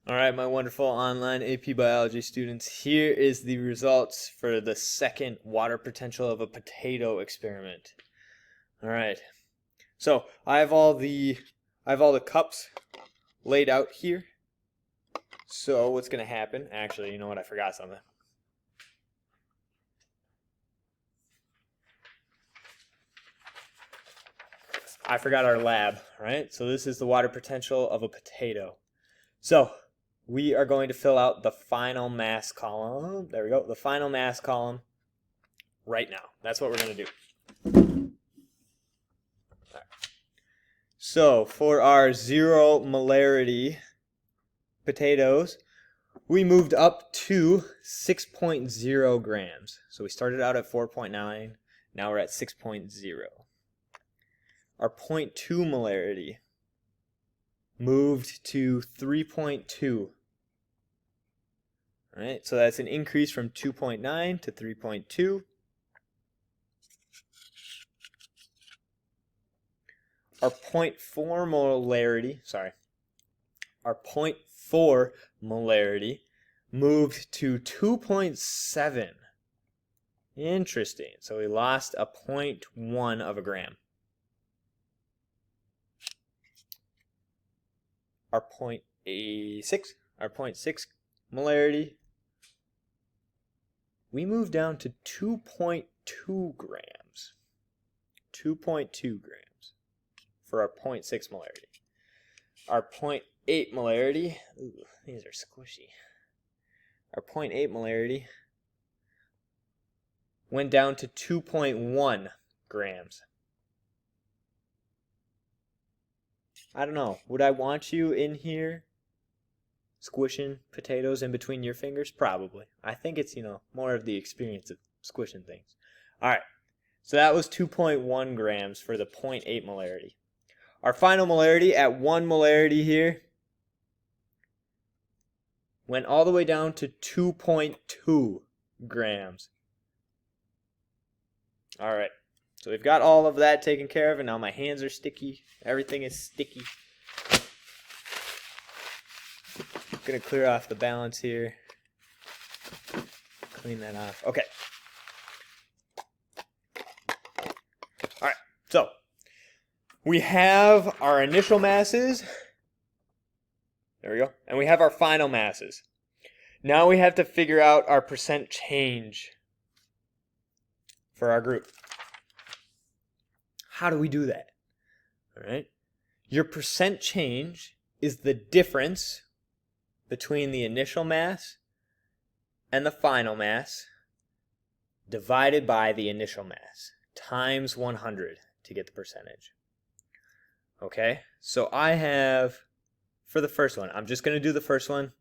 All right, my wonderful online AP biology students, here is the results for the second water potential of a potato experiment. All right, so I have all the cups laid out here. So what's gonna happen? Actually, you know what? I forgot something. I forgot our lab, right? So this is the water potential of a potato. So we are going to fill out the final mass column. There we go. The final mass column right now. That's what we're going to do. Right. So for our 0 molarity potatoes, we moved up to 6.0 grams. So we started out at 4.9. Now we're at 6.0. Our 0.2 molarity moved to 3.2. All right, so that's an increase from 2.9 to 3.2. Our 0.4 molarity, our 0.4 molarity moved to 2.7. Interesting. So we lost a 0.1 of a gram. Our 0.6 molarity, we moved down to 2.2 grams. 2.2 grams for our 0.6 molarity. Our 0.8 molarity, ooh, these are squishy. Our 0.8 molarity went down to 2.1 grams. I don't know. Would I want you in here squishing potatoes in between your fingers? Probably. I think it's, more of the experience of squishing things. All right. So that was 2.1 grams for the 0.8 molarity. Our final molarity at 1 molarity here went all the way down to 2.2 grams. All right. So we've got all of that taken care of, and now my hands are sticky. Everything is sticky. I'm going to clear off the balance here. Clean that off. Okay. All right. So we have our initial masses. There we go. And we have our final masses. Now we have to figure out our percent change for our group. How do we do that? All right. Your percent change is the difference between the initial mass and the final mass divided by the initial mass times 100 to get the percentage. Okay. So I have, for the first one, I'm just going to do the first one.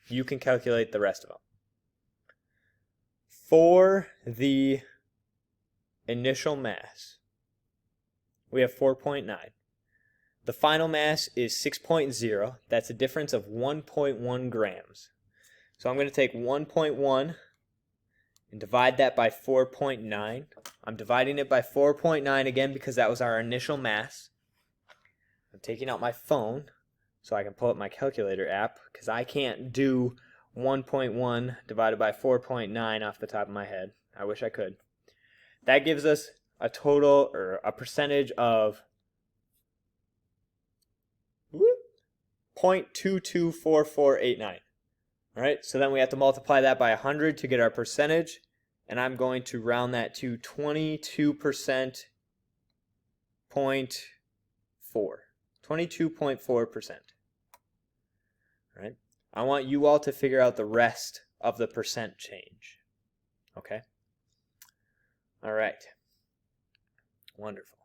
You can calculate the rest of them. For the initial mass, we have 4.9. The final mass is 6.0. That's a difference of 1.1 grams. So I'm going to take 1.1 and divide that by 4.9. I'm dividing it by 4.9 again because that was our initial mass. I'm taking out my phone so I can pull up my calculator app because I can't do 1.1 divided by 4.9 off the top of my head. I wish I could. That gives us a total, or a percentage of 0.224489. All right, so then we have to multiply that by 100 to get our percentage, and I'm going to round that to 22%, 22.4%. All right, I want you all to figure out the rest of the percent change. Okay? All right. Wonderful.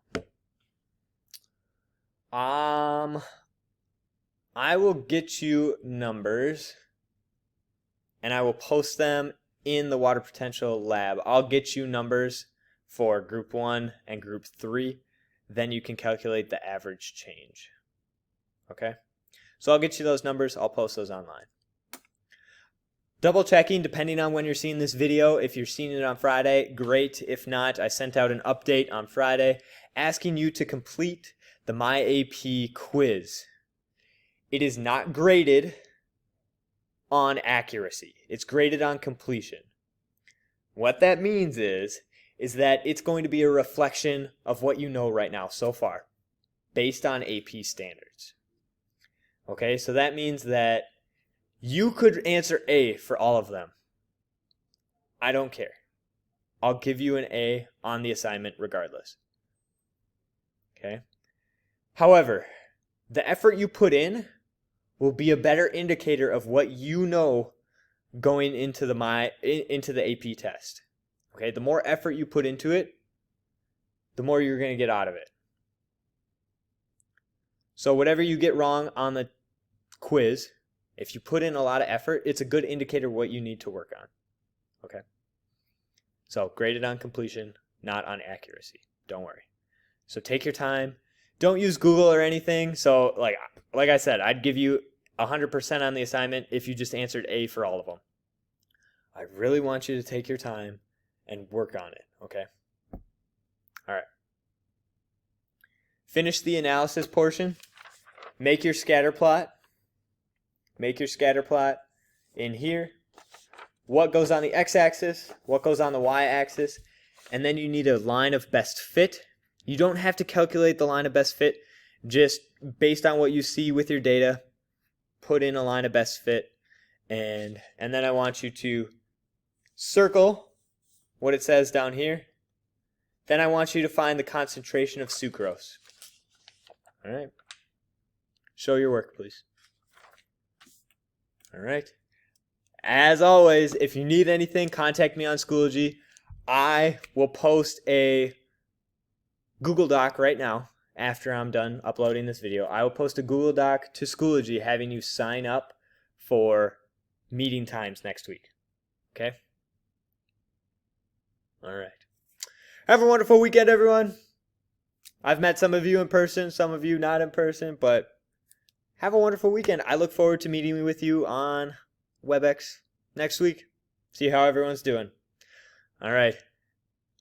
I will get you numbers and I will post them in the water potential lab. I'll get you numbers for group 1 and group 3. Then you can calculate the average change. Okay? So I'll get you those numbers. I'll post those online. Double checking depending on when you're seeing this video. If you're seeing it on Friday, great. If not, I sent out an update on Friday asking you to complete the My AP quiz. It is not graded. on accuracy. It's graded on completion. What that means is that it's going to be a reflection of what you know right now so far, based on AP standards. Okay, so that means that you could answer A for all of them. I don't care. I'll give you an A on the assignment regardless. Okay? However, the effort you put in will be a better indicator of what you know going into the AP test. Okay? The more effort you put into it, the more you're going to get out of it. So whatever you get wrong on the quiz, if you put in a lot of effort, it's a good indicator of what you need to work on. Okay? So graded on completion, not on accuracy. Don't worry. So take your time. Don't use Google or anything. So like I said, I'd give you 100% on the assignment if you just answered A for all of them. I really want you to take your time and work on it. Okay? All right. Finish the analysis portion. Make your scatter plot. Make your scatter plot in here. What goes on the x-axis, what goes on the y-axis, and then you need a line of best fit. You don't have to calculate the line of best fit. Just based on what you see with your data, put in a line of best fit, and then I want you to circle what it says down here. Then I want you to find the concentration of sucrose. All right. Show your work, please. All right. As always, if you need anything, contact me on Schoology. I will post a Google Doc right now after I'm done uploading this video. I will post a Google Doc to Schoology having you sign up for meeting times next week. Okay? All right. Have a wonderful weekend, everyone. I've met some of you in person, some of you not in person, but have a wonderful weekend. I look forward to meeting with you on WebEx next week. See how everyone's doing. All right.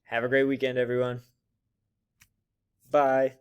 Have a great weekend, everyone. Bye.